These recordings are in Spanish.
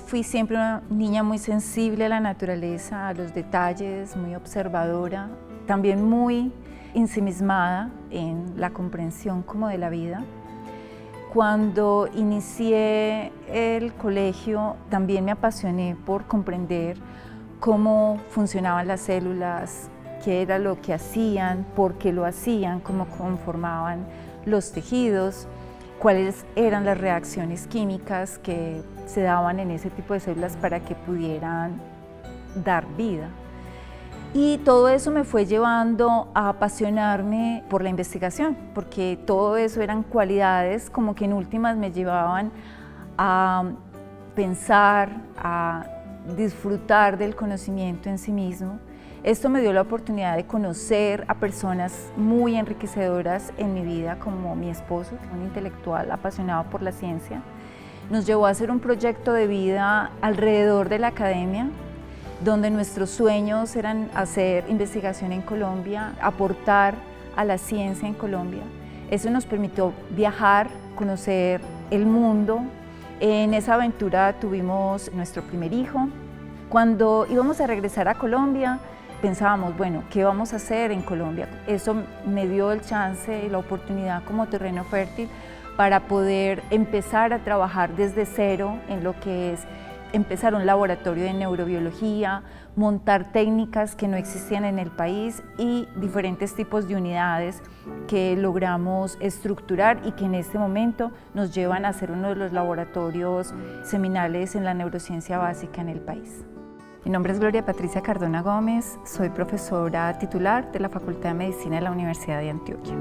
fui siempre una niña muy sensible a la naturaleza, a los detalles, muy observadora, también muy ensimismada en la comprensión como de la vida. Cuando inicié el colegio también me apasioné por comprender cómo funcionaban las células, qué era lo que hacían, por qué lo hacían, cómo conformaban los tejidos, cuáles eran las reacciones químicas que se daban en ese tipo de células para que pudieran dar vida. Y todo eso me fue llevando a apasionarme por la investigación, porque todo eso eran cualidades como que en últimas me llevaban a pensar, a disfrutar del conocimiento en sí mismo. Esto me dio la oportunidad de conocer a personas muy enriquecedoras en mi vida, como mi esposo, un intelectual apasionado por la ciencia. Nos llevó a hacer un proyecto de vida alrededor de la academia, donde nuestros sueños eran hacer investigación en Colombia, aportar a la ciencia en Colombia. Eso nos permitió viajar, conocer el mundo. En esa aventura tuvimos nuestro primer hijo. Cuando íbamos a regresar a Colombia, pensábamos, bueno, ¿qué vamos a hacer en Colombia? Eso me dio el chance y la oportunidad como terreno fértil para poder empezar a trabajar desde cero en lo que es empezar un laboratorio de neurobiología, montar técnicas que no existían en el país y diferentes tipos de unidades que logramos estructurar y que en este momento nos llevan a ser uno de los laboratorios seminales en la neurociencia básica en el país. Mi nombre es Gloria Patricia Cardona Gómez, soy profesora titular de la Facultad de Medicina de la Universidad de Antioquia.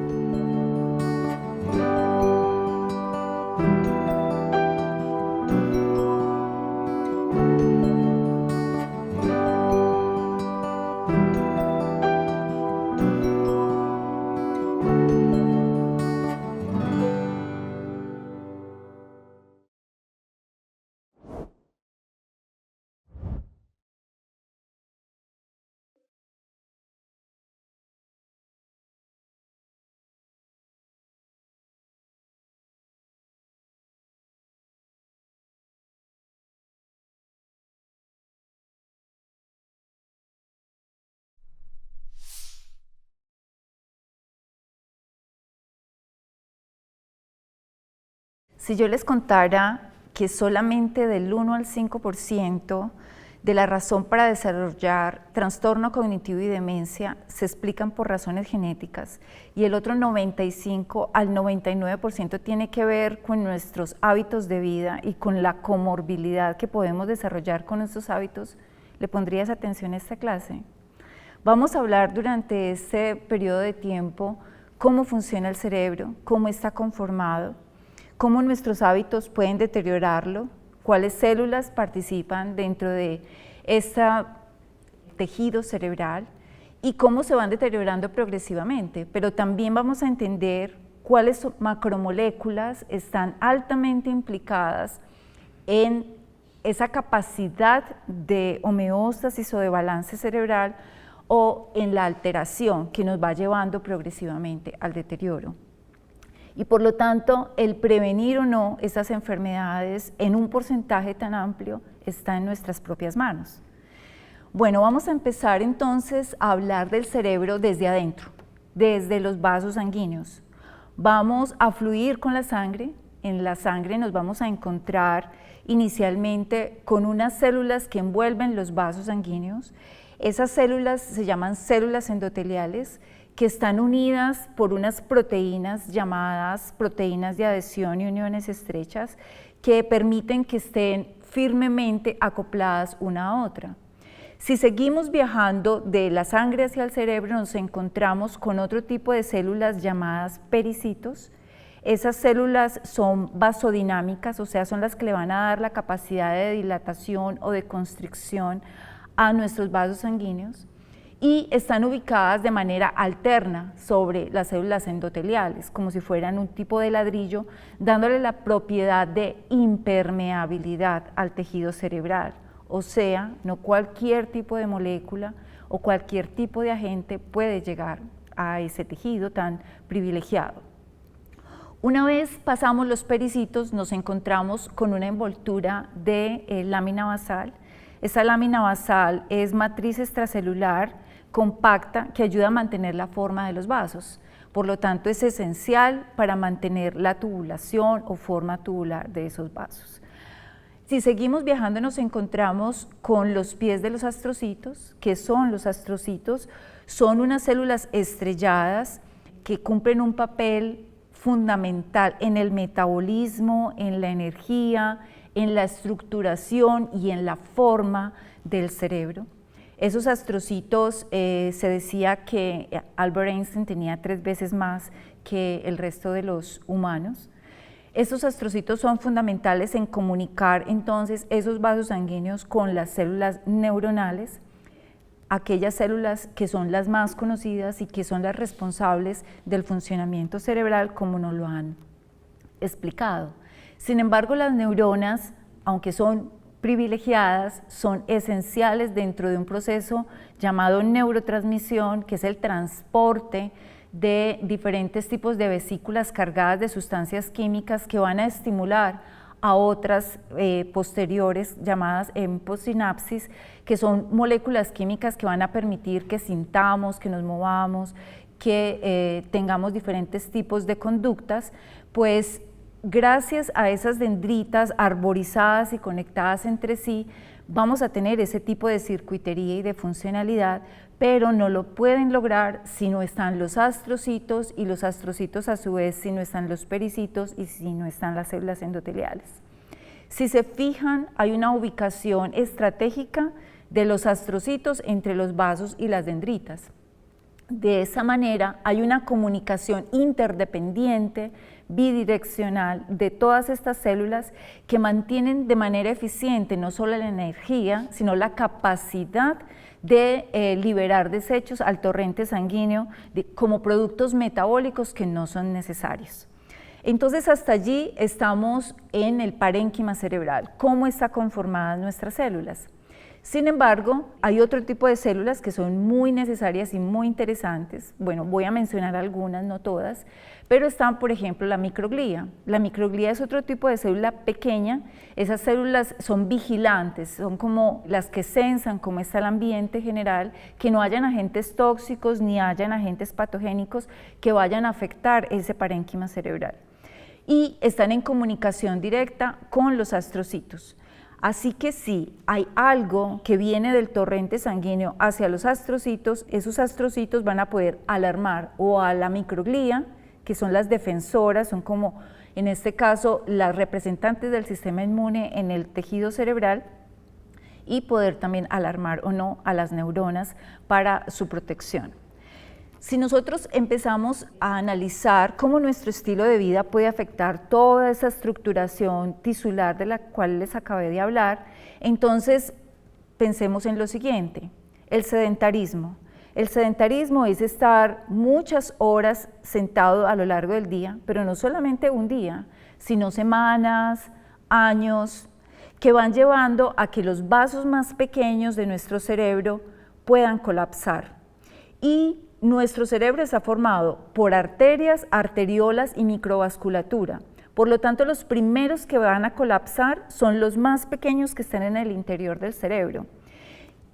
Si yo les contara que solamente del 1 al 5% de la razón para desarrollar trastorno cognitivo y demencia se explican por razones genéticas y el otro 95 al 99% tiene que ver con nuestros hábitos de vida y con la comorbilidad que podemos desarrollar con nuestros hábitos, ¿le pondrías atención a esta clase? Vamos a hablar durante este periodo de tiempo cómo funciona el cerebro, cómo está conformado, cómo nuestros hábitos pueden deteriorarlo, cuáles células participan dentro de este tejido cerebral y cómo se van deteriorando progresivamente, pero también vamos a entender cuáles macromoléculas están altamente implicadas en esa capacidad de homeostasis o de balance cerebral o en la alteración que nos va llevando progresivamente al deterioro. Y por lo tanto, el prevenir o no esas enfermedades en un porcentaje tan amplio está en nuestras propias manos. Bueno, vamos a empezar entonces a hablar del cerebro desde adentro, desde los vasos sanguíneos. Vamos a fluir con la sangre, en la sangre nos vamos a encontrar inicialmente con unas células que envuelven los vasos sanguíneos. Esas células se llaman células endoteliales, que están unidas por unas proteínas llamadas proteínas de adhesión y uniones estrechas que permiten que estén firmemente acopladas una a otra. Si seguimos viajando de la sangre hacia el cerebro, nos encontramos con otro tipo de células llamadas pericitos. Esas células son vasodinámicas, o sea, son las que le van a dar la capacidad de dilatación o de constricción a nuestros vasos sanguíneos, y están ubicadas de manera alterna sobre las células endoteliales, como si fueran un tipo de ladrillo, dándole la propiedad de impermeabilidad al tejido cerebral. O sea, no cualquier tipo de molécula o cualquier tipo de agente puede llegar a ese tejido tan privilegiado. Una vez pasamos los pericitos, nos encontramos con una envoltura de lámina basal. Esa lámina basal es matriz extracelular compacta que ayuda a mantener la forma de los vasos. Por lo tanto, es esencial para mantener la tubulación o forma tubular de esos vasos. Si seguimos viajando, nos encontramos con los pies de los astrocitos. ¿Qué son los astrocitos? Son unas células estrelladas que cumplen un papel fundamental en el metabolismo, en la energía, en la estructuración y en la forma del cerebro. Esos astrocitos, se decía que Albert Einstein tenía 3 veces más que el resto de los humanos. Estos astrocitos son fundamentales en comunicar entonces esos vasos sanguíneos con las células neuronales, aquellas células que son las más conocidas y que son las responsables del funcionamiento cerebral, como nos lo han explicado. Sin embargo, las neuronas, aunque son privilegiadas, son esenciales dentro de un proceso llamado neurotransmisión, que es el transporte de diferentes tipos de vesículas cargadas de sustancias químicas que van a estimular a otras posteriores llamadas possinapsis, que son moléculas químicas que van a permitir que sintamos, que nos movamos, que tengamos diferentes tipos de conductas. Pues gracias a esas dendritas arborizadas y conectadas entre sí, vamos a tener ese tipo de circuitería y de funcionalidad, pero no lo pueden lograr si no están los astrocitos, y los astrocitos a su vez si no están los pericitos y si no están las células endoteliales. Si se fijan, hay una ubicación estratégica de los astrocitos entre los vasos y las dendritas. De esa manera hay una comunicación interdependiente, bidireccional de todas estas células que mantienen de manera eficiente no solo la energía, sino la capacidad de liberar desechos al torrente sanguíneo como productos metabólicos que no son necesarios. Entonces, hasta allí estamos en el parénquima cerebral, cómo están conformadas nuestras células. Sin embargo, hay otro tipo de células que son muy necesarias y muy interesantes. Bueno, voy a mencionar algunas, no todas, pero están, por ejemplo, la microglía. La microglía es otro tipo de célula pequeña. Esas células son vigilantes, son como las que sensan cómo está el ambiente general, que no hayan agentes tóxicos ni hayan agentes patogénicos que vayan a afectar ese parénquima cerebral. Y están en comunicación directa con los astrocitos. Así que si hay algo que viene del torrente sanguíneo hacia los astrocitos, esos astrocitos van a poder alarmar o a la microglía, que son las defensoras, son como en este caso las representantes del sistema inmune en el tejido cerebral, y poder también alarmar o no a las neuronas para su protección. Si nosotros empezamos a analizar cómo nuestro estilo de vida puede afectar toda esa estructuración tisular de la cual les acabé de hablar, entonces pensemos en lo siguiente: el sedentarismo. El sedentarismo es estar muchas horas sentado a lo largo del día, pero no solamente un día, sino semanas, años, que van llevando a que los vasos más pequeños de nuestro cerebro puedan colapsar. Y nuestro cerebro está formado por arterias, arteriolas y microvasculatura. Por lo tanto, los primeros que van a colapsar son los más pequeños que están en el interior del cerebro,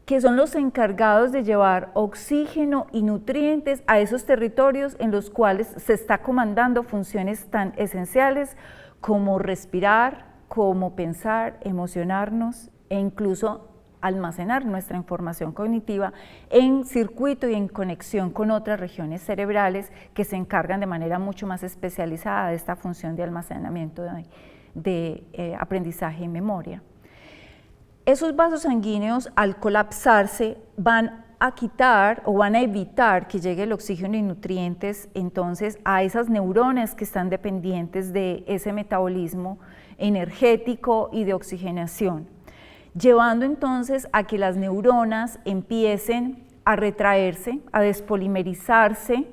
que son los encargados de llevar oxígeno y nutrientes a esos territorios en los cuales se está comandando funciones tan esenciales como respirar, como pensar, emocionarnos e incluso almacenar nuestra información cognitiva en circuito y en conexión con otras regiones cerebrales que se encargan de manera mucho más especializada de esta función de almacenamiento de aprendizaje y memoria. Esos vasos sanguíneos, al colapsarse, van a quitar o van a evitar que llegue el oxígeno y nutrientes entonces a esas neuronas que están dependientes de ese metabolismo energético y de oxigenación, llevando entonces a que las neuronas empiecen a retraerse, a despolimerizarse,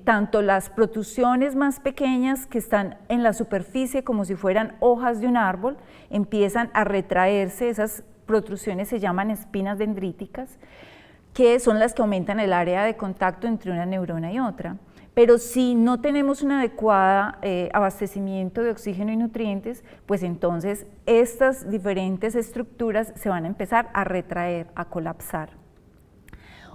tanto las protrusiones más pequeñas que están en la superficie como si fueran hojas de un árbol, empiezan a retraerse. Esas protrusiones se llaman espinas dendríticas, que son las que aumentan el área de contacto entre una neurona y otra. Pero si no tenemos un adecuado abastecimiento de oxígeno y nutrientes, pues entonces estas diferentes estructuras se van a empezar a retraer, a colapsar.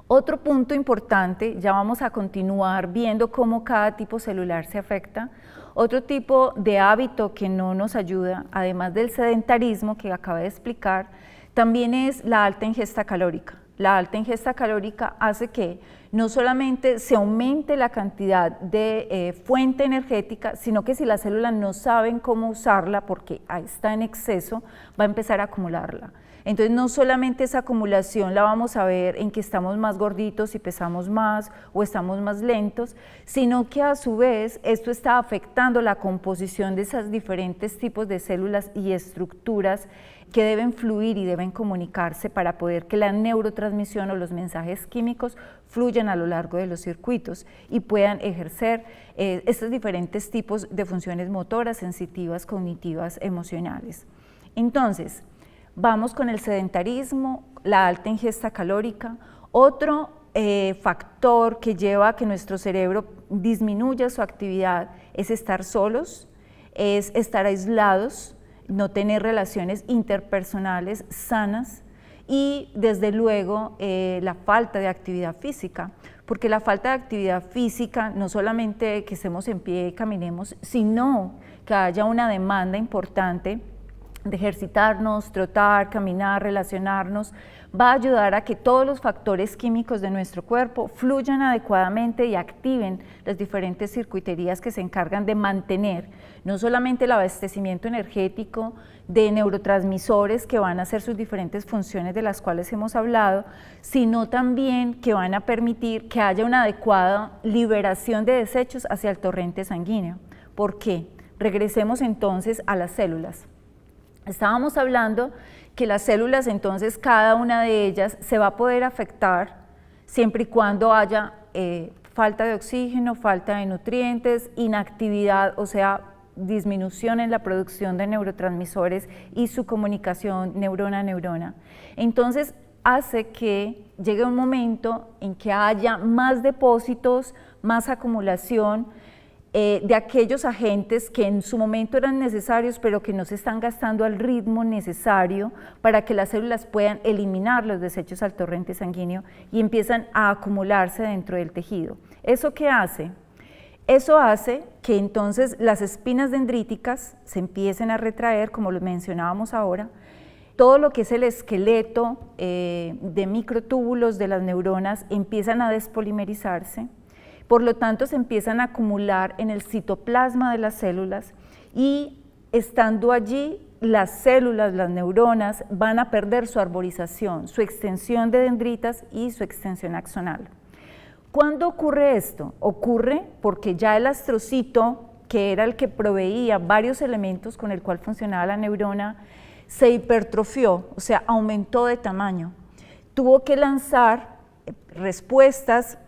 Otro punto importante, ya vamos a continuar viendo cómo cada tipo celular se afecta. Otro tipo de hábito que no nos ayuda, además del sedentarismo que acabé de explicar, también es la alta ingesta calórica. La alta ingesta calórica hace que no solamente se aumente la cantidad de fuente energética, sino que si las células no saben cómo usarla porque está en exceso, va a empezar a acumularla. Entonces no solamente esa acumulación la vamos a ver en que estamos más gorditos y pesamos más o estamos más lentos, sino que a su vez esto está afectando la composición de esos diferentes tipos de células y estructuras que deben fluir y deben comunicarse para poder que la neurotransmisión o los mensajes químicos fluyan a lo largo de los circuitos y puedan ejercer estos diferentes tipos de funciones motoras, sensitivas, cognitivas, emocionales. Entonces, vamos con el sedentarismo, la alta ingesta calórica. Otro factor que lleva a que nuestro cerebro disminuya su actividad es estar solos, es estar aislados, no tener relaciones interpersonales sanas y desde luego la falta de actividad física, porque la falta de actividad física no solamente que estemos en pie y caminemos, sino que haya una demanda importante de ejercitarnos, trotar, caminar, relacionarnos, va a ayudar a que todos los factores químicos de nuestro cuerpo fluyan adecuadamente y activen las diferentes circuiterías que se encargan de mantener no solamente el abastecimiento energético de neurotransmisores que van a hacer sus diferentes funciones de las cuales hemos hablado, sino también que van a permitir que haya una adecuada liberación de desechos hacia el torrente sanguíneo. ¿Por qué? Regresemos entonces a las células. Estábamos hablando que las células, entonces, cada una de ellas se va a poder afectar siempre y cuando haya falta de oxígeno, falta de nutrientes, inactividad, o sea, disminución en la producción de neurotransmisores y su comunicación neurona a neurona. Entonces, hace que llegue un momento en que haya más depósitos, más acumulación, de aquellos agentes que en su momento eran necesarios, pero que no se están gastando al ritmo necesario para que las células puedan eliminar los desechos al torrente sanguíneo y empiezan a acumularse dentro del tejido. ¿Eso qué hace? Eso hace que entonces las espinas dendríticas se empiecen a retraer, como lo mencionábamos ahora, todo lo que es el esqueleto de microtúbulos de las neuronas empiezan a despolimerizarse. Por lo tanto, se empiezan a acumular en el citoplasma de las células y estando allí, las células, las neuronas, van a perder su arborización, su extensión de dendritas y su extensión axonal. ¿Cuándo ocurre esto? Ocurre porque ya el astrocito, que era el que proveía varios elementos con el cual funcionaba la neurona, se hipertrofió, o sea, aumentó de tamaño. Tuvo que lanzar respuestas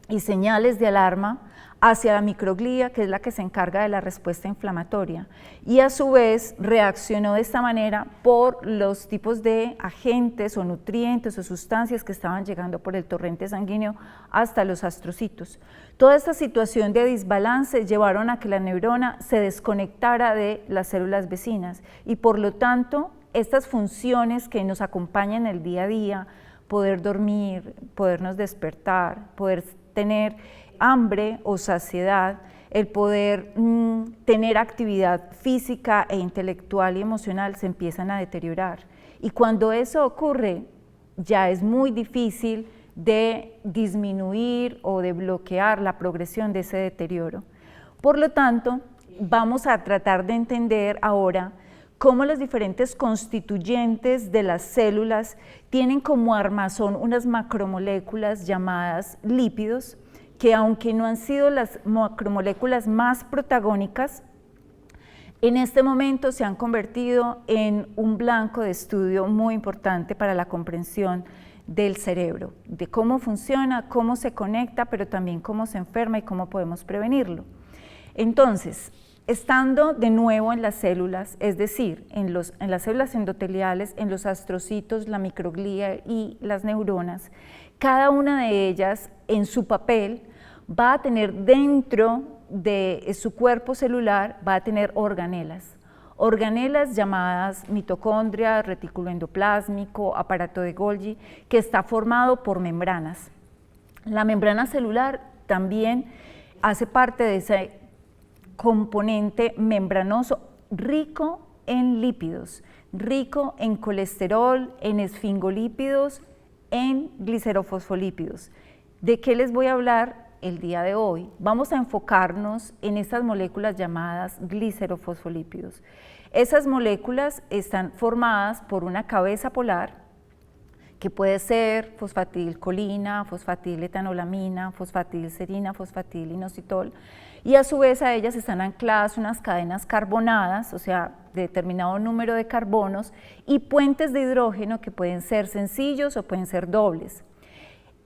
y señales de alarma hacia la microglía, que es la que se encarga de la respuesta inflamatoria, y a su vez reaccionó de esta manera por los tipos de agentes o nutrientes o sustancias que estaban llegando por el torrente sanguíneo hasta los astrocitos. Toda esta situación de desbalance llevaron a que la neurona se desconectara de las células vecinas y por lo tanto estas funciones que nos acompañan el día a día, poder dormir, podernos despertar, poder tener hambre o saciedad, el poder tener actividad física e intelectual y emocional se empiezan a deteriorar. Y cuando eso ocurre, ya es muy difícil de disminuir o de bloquear la progresión de ese deterioro. Por lo tanto, vamos a tratar de entender ahora cómo los diferentes constituyentes de las células tienen como armazón unas macromoléculas llamadas lípidos, que aunque no han sido las macromoléculas más protagónicas, en este momento se han convertido en un blanco de estudio muy importante para la comprensión del cerebro, de cómo funciona, cómo se conecta, pero también cómo se enferma y cómo podemos prevenirlo. Entonces, estando de nuevo en las células, es decir, en las células endoteliales, en los astrocitos, la microglía y las neuronas, cada una de ellas en su papel va a tener dentro de su cuerpo celular, va a tener organelas. Organelas llamadas mitocondria, retículo endoplásmico, aparato de Golgi, que está formado por membranas. La membrana celular también hace parte de ese componente membranoso rico en lípidos, rico en colesterol, en esfingolípidos, en glicerofosfolípidos. ¿De qué les voy a hablar el día de hoy? Vamos a enfocarnos en estas moléculas llamadas glicerofosfolípidos. Esas moléculas están formadas por una cabeza polar, que puede ser fosfatidilcolina, fosfatidiletanolamina, fosfatidilserina, fosfatidilinositol, y a su vez a ellas están ancladas unas cadenas carbonadas, o sea, de determinado número de carbonos, y puentes de hidrógeno que pueden ser sencillos o pueden ser dobles.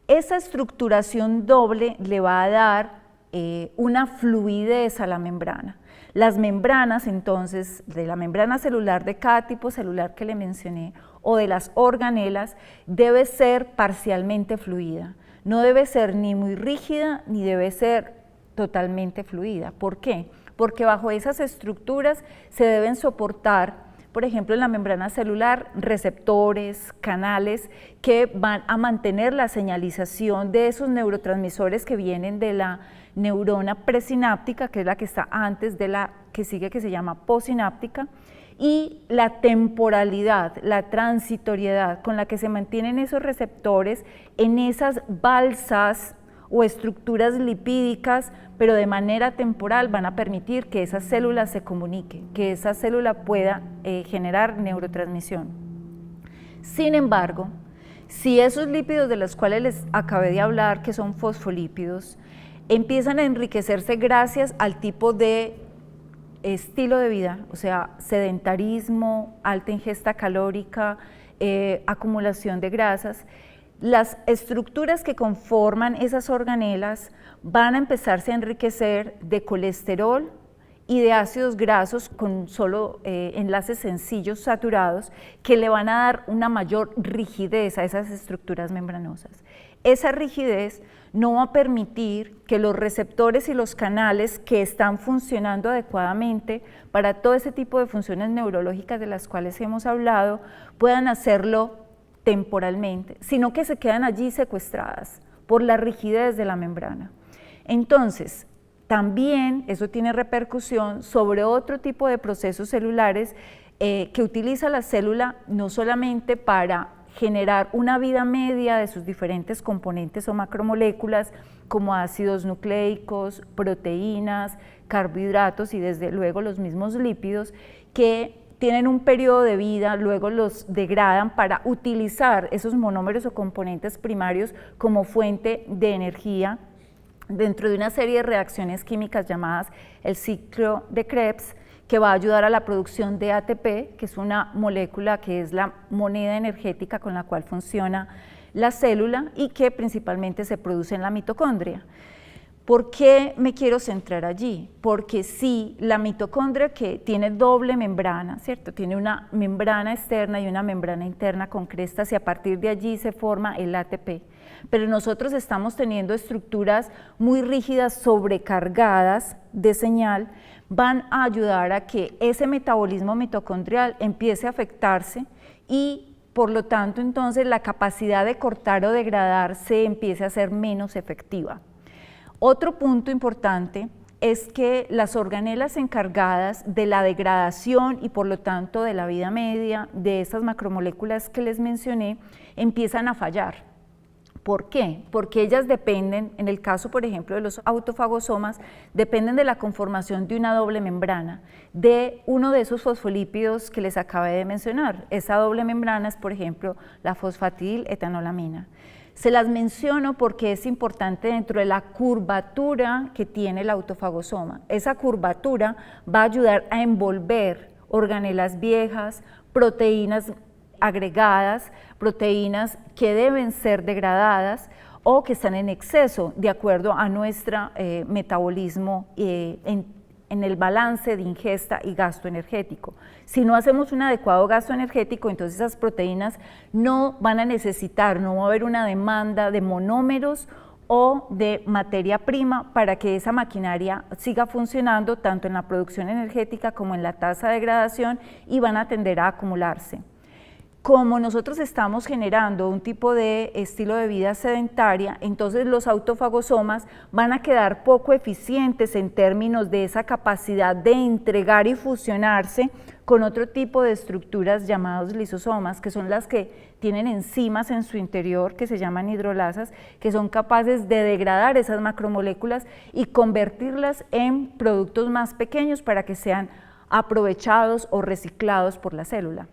Esa estructuración doble le va a dar una fluidez a la membrana. Las membranas, entonces, de la membrana celular de cada tipo celular que le mencioné, o de las organelas, debe ser parcialmente fluida. No debe ser ni muy rígida, ni debe ser totalmente fluida. ¿Por qué? Porque bajo esas estructuras se deben soportar, por ejemplo, en la membrana celular, receptores, canales que van a mantener la señalización de esos neurotransmisores que vienen de la neurona presináptica, que es la que está antes de la que sigue, que se llama postsináptica, y la temporalidad, la transitoriedad con la que se mantienen esos receptores en esas balsas o estructuras lipídicas, pero de manera temporal van a permitir que esa célula se comunique, que esa célula pueda generar neurotransmisión. Sin embargo, si esos lípidos de los cuales les acabé de hablar, que son fosfolípidos, empiezan a enriquecerse gracias al tipo de estilo de vida, o sea, sedentarismo, alta ingesta calórica, acumulación de grasas, las estructuras que conforman esas organelas van a empezarse a enriquecer de colesterol y de ácidos grasos con solo enlaces sencillos saturados que le van a dar una mayor rigidez a esas estructuras membranosas. Esa rigidez no va a permitir que los receptores y los canales que están funcionando adecuadamente para todo ese tipo de funciones neurológicas de las cuales hemos hablado puedan hacerlo temporalmente, sino que se quedan allí secuestradas por la rigidez de la membrana. Entonces, también eso tiene repercusión sobre otro tipo de procesos celulares que utiliza la célula no solamente para generar una vida media de sus diferentes componentes o macromoléculas como ácidos nucleicos, proteínas, carbohidratos y desde luego los mismos lípidos que tienen un periodo de vida, luego los degradan para utilizar esos monómeros o componentes primarios como fuente de energía dentro de una serie de reacciones químicas llamadas el ciclo de Krebs, que va a ayudar a la producción de ATP, que es una molécula que es la moneda energética con la cual funciona la célula y que principalmente se produce en la mitocondria. ¿Por qué me quiero centrar allí? Porque si la mitocondria, que tiene doble membrana, ¿cierto? Tiene una membrana externa y una membrana interna con crestas y a partir de allí se forma el ATP. Pero nosotros estamos teniendo estructuras muy rígidas, sobrecargadas de señal, van a ayudar a que ese metabolismo mitocondrial empiece a afectarse y por lo tanto entonces la capacidad de cortar o degradar se empiece a ser menos efectiva. Otro punto importante es que las organelas encargadas de la degradación y por lo tanto de la vida media de esas macromoléculas que les mencioné empiezan a fallar. ¿Por qué? Porque ellas dependen, en el caso por ejemplo de los autofagosomas, dependen de la conformación de una doble membrana, de uno de esos fosfolípidos que les acabé de mencionar. Esa doble membrana es por ejemplo la fosfatidiletanolamina. Se las menciono porque es importante dentro de la curvatura que tiene el autofagosoma. Esa curvatura va a ayudar a envolver organelas viejas, proteínas agregadas, proteínas que deben ser degradadas o que están en exceso de acuerdo a nuestro metabolismo en el balance de ingesta y gasto energético. Si no hacemos un adecuado gasto energético, entonces esas proteínas no van a necesitar, no va a haber una demanda de monómeros o de materia prima para que esa maquinaria siga funcionando tanto en la producción energética como en la tasa de degradación, y van a tender a acumularse. Como nosotros estamos generando un tipo de estilo de vida sedentaria, entonces los autofagosomas van a quedar poco eficientes en términos de esa capacidad de entregar y fusionarse con otro tipo de estructuras llamados lisosomas, que son las que tienen enzimas en su interior que se llaman hidrolasas, que son capaces de degradar esas macromoléculas y convertirlas en productos más pequeños para que sean aprovechados o reciclados por la célula.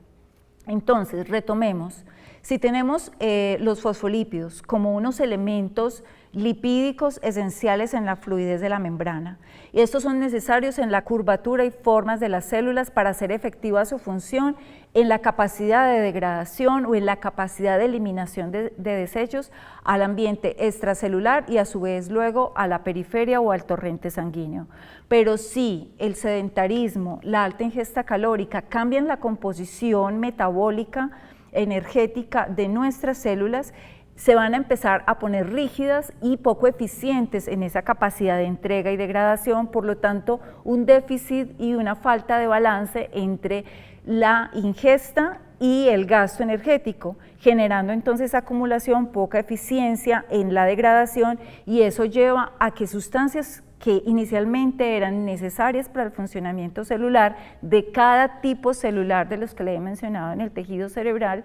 Entonces, retomemos, si tenemos los fosfolípidos como unos elementos lipídicos esenciales en la fluidez de la membrana, y estos son necesarios en la curvatura y formas de las células para hacer efectiva su función, en la capacidad de degradación o en la capacidad de eliminación de desechos al ambiente extracelular y a su vez luego a la periferia o al torrente sanguíneo. Pero si el sedentarismo, la alta ingesta calórica cambian la composición metabólica energética de nuestras células, se van a empezar a poner rígidas y poco eficientes en esa capacidad de entrega y degradación, por lo tanto un déficit y una falta de balance entre la ingesta y el gasto energético, generando entonces acumulación, poca eficiencia en la degradación, y eso lleva a que sustancias que inicialmente eran necesarias para el funcionamiento celular de cada tipo celular de los que le he mencionado en el tejido cerebral,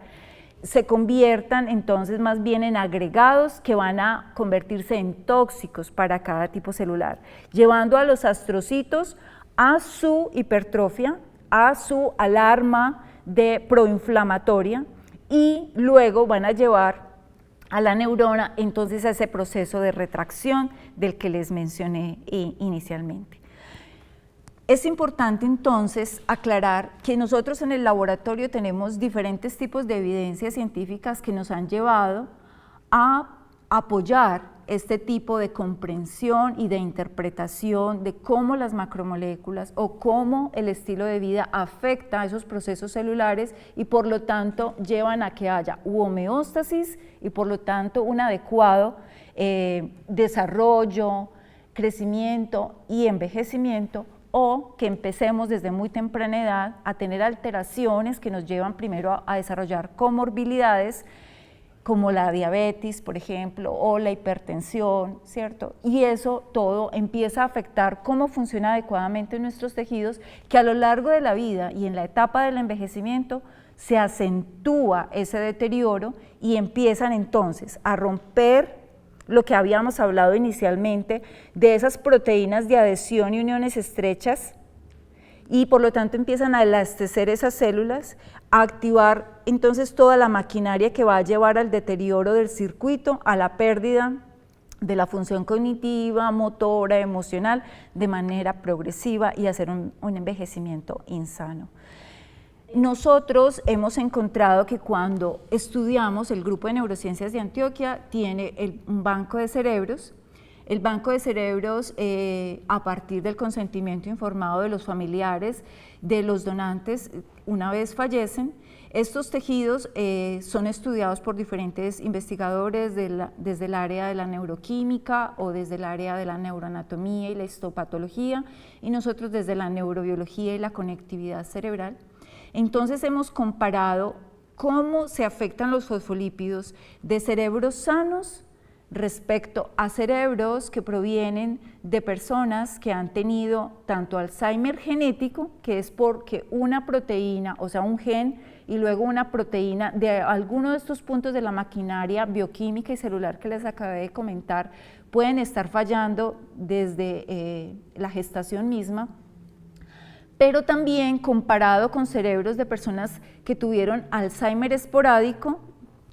se conviertan entonces más bien en agregados que van a convertirse en tóxicos para cada tipo celular, llevando a los astrocitos a su hipertrofia, a su alarma de proinflamatoria, y luego van a llevar a la neurona entonces a ese proceso de retracción del que les mencioné inicialmente. Es importante entonces aclarar que nosotros en el laboratorio tenemos diferentes tipos de evidencias científicas que nos han llevado a apoyar este tipo de comprensión y de interpretación de cómo las macromoléculas o cómo el estilo de vida afecta a esos procesos celulares, y por lo tanto llevan a que haya homeostasis y por lo tanto un adecuado desarrollo, crecimiento y envejecimiento, o que empecemos desde muy temprana edad a tener alteraciones que nos llevan primero a desarrollar comorbilidades como la diabetes, por ejemplo, o la hipertensión, ¿cierto? Y eso todo empieza a afectar cómo funciona adecuadamente nuestros tejidos, que a lo largo de la vida y en la etapa del envejecimiento se acentúa ese deterioro y empiezan entonces a romper lo que habíamos hablado inicialmente de esas proteínas de adhesión y uniones estrechas, y por lo tanto empiezan a elastecer esas células, a activar entonces toda la maquinaria que va a llevar al deterioro del circuito, a la pérdida de la función cognitiva, motora, emocional, de manera progresiva, y hacer un envejecimiento insano. Nosotros hemos encontrado que cuando estudiamos, el grupo de neurociencias de Antioquia tiene un banco de cerebros. El banco de cerebros, a partir del consentimiento informado de los familiares de los donantes, una vez fallecen, estos tejidos son estudiados por diferentes investigadores desde el área de la neuroquímica o desde el área de la neuroanatomía y la histopatología, y nosotros desde la neurobiología y la conectividad cerebral. Entonces hemos comparado cómo se afectan los fosfolípidos de cerebros sanos respecto a cerebros que provienen de personas que han tenido tanto Alzheimer genético, que es porque una proteína, o sea un gen, y luego una proteína de alguno de estos puntos de la maquinaria bioquímica y celular que les acabé de comentar, pueden estar fallando desde la gestación misma, pero también comparado con cerebros de personas que tuvieron Alzheimer esporádico,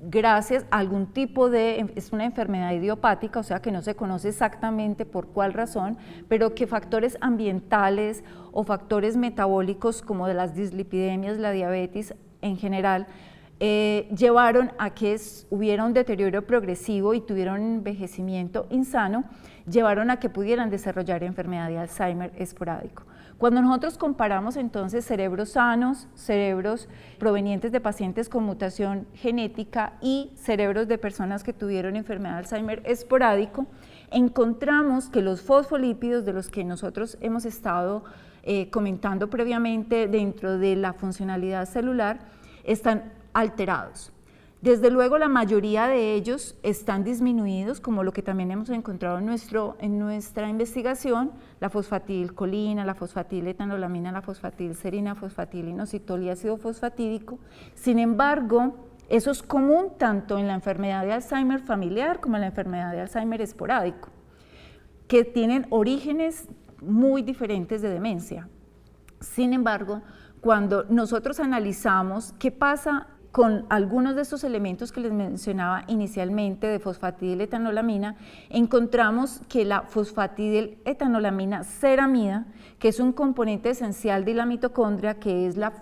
gracias a algún tipo es una enfermedad idiopática, o sea que no se conoce exactamente por cuál razón, pero que factores ambientales o factores metabólicos como de las dislipidemias, la diabetes en general, llevaron a que hubiera un deterioro progresivo y tuvieron un envejecimiento insano, llevaron a que pudieran desarrollar enfermedad de Alzheimer esporádico. Cuando nosotros comparamos entonces cerebros sanos, cerebros provenientes de pacientes con mutación genética y cerebros de personas que tuvieron enfermedad de Alzheimer esporádico, encontramos que los fosfolípidos de los que nosotros hemos estado comentando previamente dentro de la funcionalidad celular están alterados. Desde luego la mayoría de ellos están disminuidos, como lo que también hemos encontrado en nuestra investigación, la fosfatidilcolina, la fosfatidiletoanolamina, la fosfatidilserina, fosfatidilinositol y ácido fosfatídico. Sin embargo, eso es común tanto en la enfermedad de Alzheimer familiar como en la enfermedad de Alzheimer esporádico, que tienen orígenes muy diferentes de demencia. Sin embargo, cuando nosotros analizamos qué pasa con algunos de estos elementos que les mencionaba inicialmente de fosfatidiletoanolamina, encontramos que la fosfatidiletoanolamina ceramida, que es un componente esencial de la mitocondria, que es la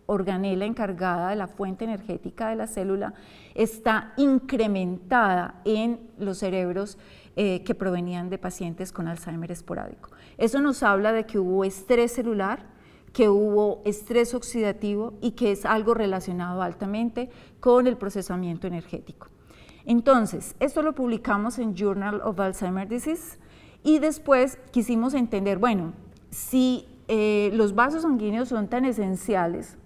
organela encargada de la fuente energética de la célula, está incrementada en los cerebros que provenían de pacientes con Alzheimer esporádico. Eso nos habla de que hubo estrés celular, que hubo estrés oxidativo y que es algo relacionado altamente con el procesamiento energético. Entonces, esto lo publicamos en Journal of Alzheimer's Disease y después quisimos entender, bueno, si los vasos sanguíneos son tan esenciales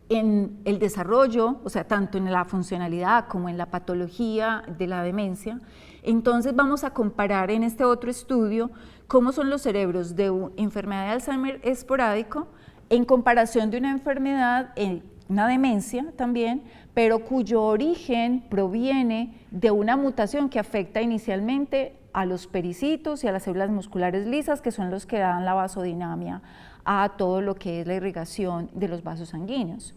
en el desarrollo, o sea, tanto en la funcionalidad como en la patología de la demencia, entonces vamos a comparar en este otro estudio cómo son los cerebros de una enfermedad de Alzheimer esporádico en comparación de una enfermedad, una demencia también, pero cuyo origen proviene de una mutación que afecta inicialmente a los pericitos y a las células musculares lisas, que son los que dan la vasodinamia a todo lo que es la irrigación de los vasos sanguíneos.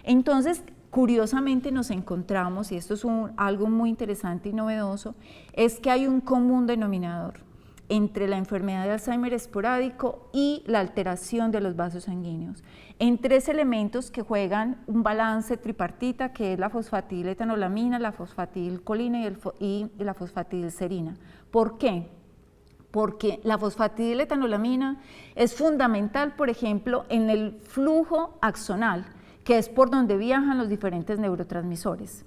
Entonces, curiosamente nos encontramos, y esto es algo muy interesante y novedoso, es que hay un común denominador entre la enfermedad de Alzheimer esporádico y la alteración de los vasos sanguíneos, en tres elementos que juegan un balance tripartita, que es la fosfatidiletoanolamina, la fosfatidilcolina y la fosfatidilserina. ¿Por qué? Porque la fosfatidiletoanolamina es fundamental, por ejemplo, en el flujo axonal, que es por donde viajan los diferentes neurotransmisores.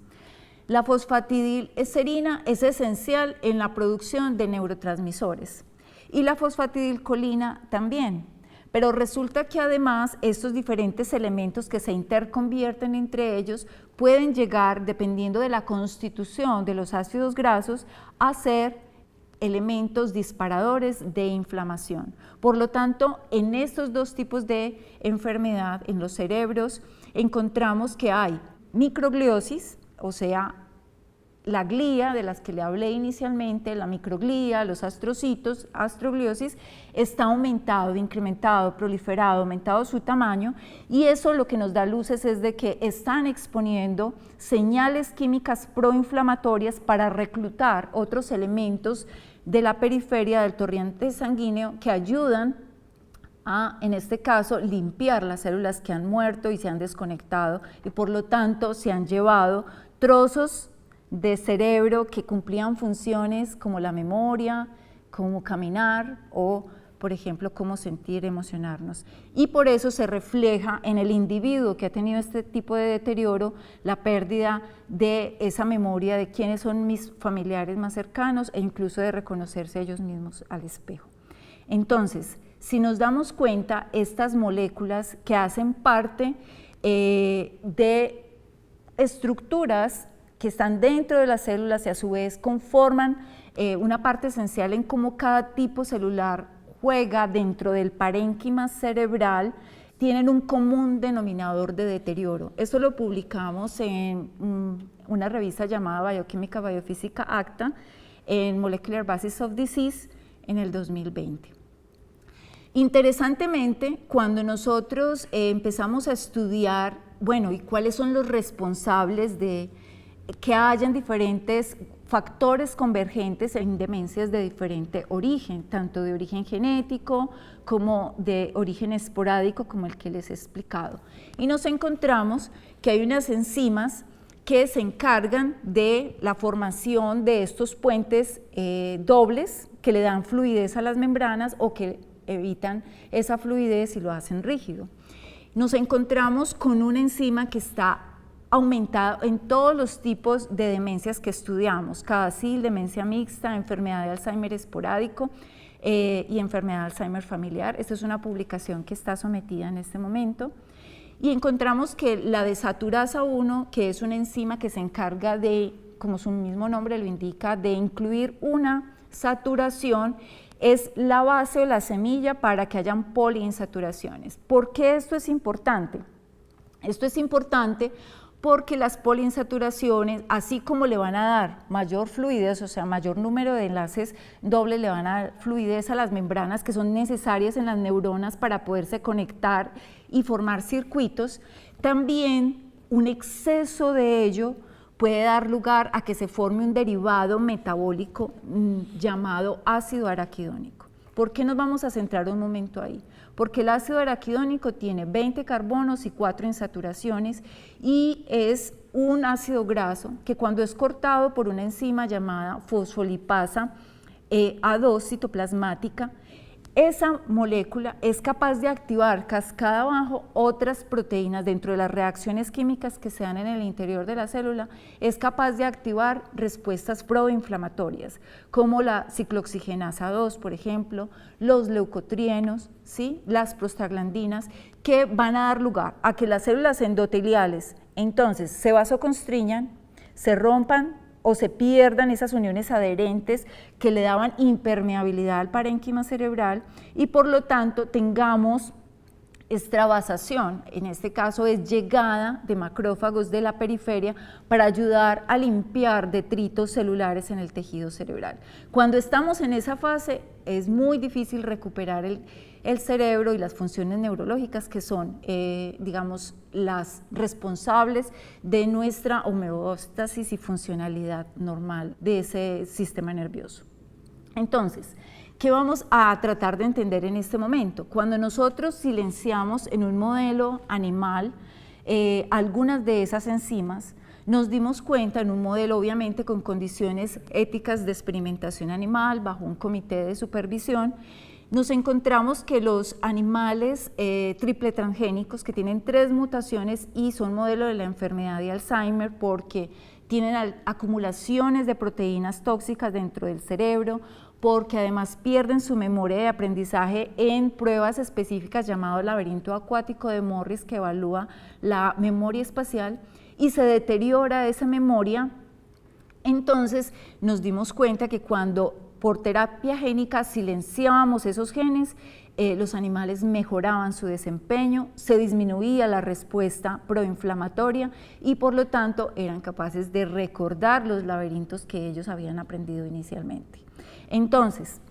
La fosfatidilserina es esencial en la producción de neurotransmisores y la fosfatidilcolina también, pero resulta que además estos diferentes elementos que se interconvierten entre ellos pueden llegar, dependiendo de la constitución de los ácidos grasos, a ser elementos disparadores de inflamación. Por lo tanto, en estos dos tipos de enfermedad, en los cerebros, encontramos que hay microgliosis, o sea, la glía de las que le hablé inicialmente, la microglía, los astrocitos, astrogliosis, está aumentado, incrementado, proliferado, aumentado su tamaño, y eso lo que nos da luces es de que están exponiendo señales químicas proinflamatorias para reclutar otros elementos de la periferia del torrente sanguíneo que ayudan a, en este caso, limpiar las células que han muerto y se han desconectado y por lo tanto se han llevado trozos de cerebro que cumplían funciones como la memoria, como caminar o, por ejemplo, cómo sentir, emocionarnos. Y por eso se refleja en el individuo que ha tenido este tipo de deterioro la pérdida de esa memoria de quiénes son mis familiares más cercanos e incluso de reconocerse a ellos mismos al espejo. Entonces, si nos damos cuenta, estas moléculas que hacen parte de estructuras que están dentro de las células y a su vez conforman una parte esencial en cómo cada tipo celular juega dentro del parénquima cerebral, tienen un común denominador de deterioro. Esto lo publicamos en una revista llamada Bioquímica Biofísica Acta en Molecular Basis of Disease en el 2020. Interesantemente, cuando nosotros empezamos a estudiar, bueno, ¿y cuáles son los responsables de que hayan diferentes factores convergentes en demencias de diferente origen, tanto de origen genético como de origen esporádico, como el que les he explicado? Y nos encontramos que hay unas enzimas que se encargan de la formación de estos puentes dobles que le dan fluidez a las membranas o que evitan esa fluidez y lo hacen rígido. Nos encontramos con una enzima que está aumentado en todos los tipos de demencias que estudiamos: CADASIL, demencia mixta, enfermedad de Alzheimer esporádico y enfermedad de Alzheimer familiar. Esta es una publicación que está sometida en este momento. Y encontramos que la desaturasa 1, que es una enzima que se encarga de, como su mismo nombre lo indica, de incluir una saturación, es la base o la semilla para que hayan poliinsaturaciones. ¿Por qué esto es importante? Esto es importante porque las poliinsaturaciones, así como le van a dar mayor fluidez, o sea, mayor número de enlaces dobles, le van a dar fluidez a las membranas que son necesarias en las neuronas para poderse conectar y formar circuitos, también un exceso de ello puede dar lugar a que se forme un derivado metabólico llamado ácido araquidónico. ¿Por qué nos vamos a centrar un momento ahí? Porque el ácido araquidónico tiene 20 carbonos y 4 insaturaciones y es un ácido graso que cuando es cortado por una enzima llamada fosfolipasa A2 citoplasmática, esa molécula es capaz de activar cascada abajo otras proteínas dentro de las reacciones químicas que se dan en el interior de la célula, es capaz de activar respuestas proinflamatorias, como la ciclooxigenasa 2, por ejemplo, los leucotrienos, ¿sí?, las prostaglandinas, que van a dar lugar a que las células endoteliales entonces se vasoconstriñan, se rompan o se pierdan esas uniones adherentes que le daban impermeabilidad al parénquima cerebral y por lo tanto tengamos extravasación, en este caso es llegada de macrófagos de la periferia para ayudar a limpiar detritos celulares en el tejido cerebral. Cuando estamos en esa fase es muy difícil recuperar el cerebro y las funciones neurológicas que son, digamos, las responsables de nuestra homeostasis y funcionalidad normal de ese sistema nervioso. Entonces, ¿qué vamos a tratar de entender en este momento? Cuando nosotros silenciamos en un modelo animal algunas de esas enzimas, nos dimos cuenta en un modelo obviamente con condiciones éticas de experimentación animal, bajo un comité de supervisión, nos encontramos que los animales triple transgénicos que tienen 3 mutaciones y son modelo de la enfermedad de Alzheimer porque tienen acumulaciones de proteínas tóxicas dentro del cerebro, porque además pierden su memoria de aprendizaje en pruebas específicas llamado laberinto acuático de Morris, que evalúa la memoria espacial, y se deteriora esa memoria. Entonces nos dimos cuenta que cuando por terapia génica silenciábamos esos genes, los animales mejoraban su desempeño, se disminuía la respuesta proinflamatoria y por lo tanto eran capaces de recordar los laberintos que ellos habían aprendido inicialmente. Entonces,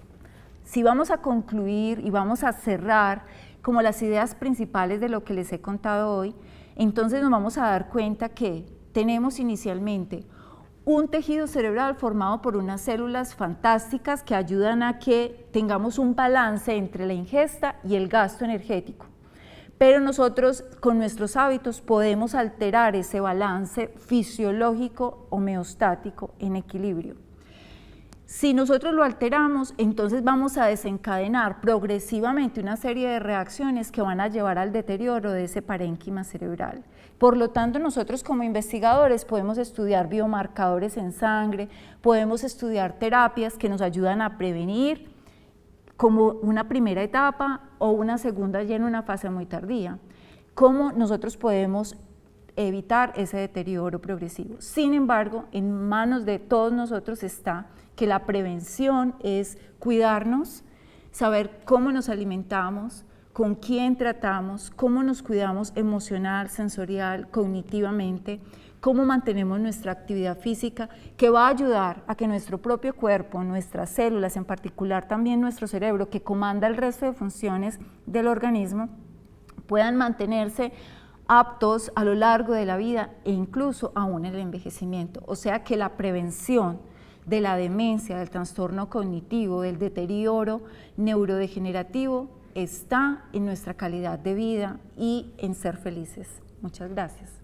si vamos a concluir y vamos a cerrar como las ideas principales de lo que les he contado hoy, entonces nos vamos a dar cuenta que tenemos inicialmente un tejido cerebral formado por unas células fantásticas que ayudan a que tengamos un balance entre la ingesta y el gasto energético. Pero nosotros con nuestros hábitos podemos alterar ese balance fisiológico homeostático en equilibrio. Si nosotros lo alteramos, entonces vamos a desencadenar progresivamente una serie de reacciones que van a llevar al deterioro de ese parénquima cerebral. Por lo tanto, nosotros como investigadores podemos estudiar biomarcadores en sangre, podemos estudiar terapias que nos ayudan a prevenir como una primera etapa o una segunda ya en una fase muy tardía. ¿Cómo nosotros podemos evitar ese deterioro progresivo? Sin embargo, en manos de todos nosotros está que la prevención es cuidarnos, saber cómo nos alimentamos, con quién tratamos, cómo nos cuidamos emocional, sensorial, cognitivamente, cómo mantenemos nuestra actividad física, que va a ayudar a que nuestro propio cuerpo, nuestras células, en particular también nuestro cerebro, que comanda el resto de funciones del organismo, puedan mantenerse aptos a lo largo de la vida e incluso aún en el envejecimiento. O sea que la prevención de la demencia, del trastorno cognitivo, del deterioro neurodegenerativo está en nuestra calidad de vida y en ser felices. Muchas gracias.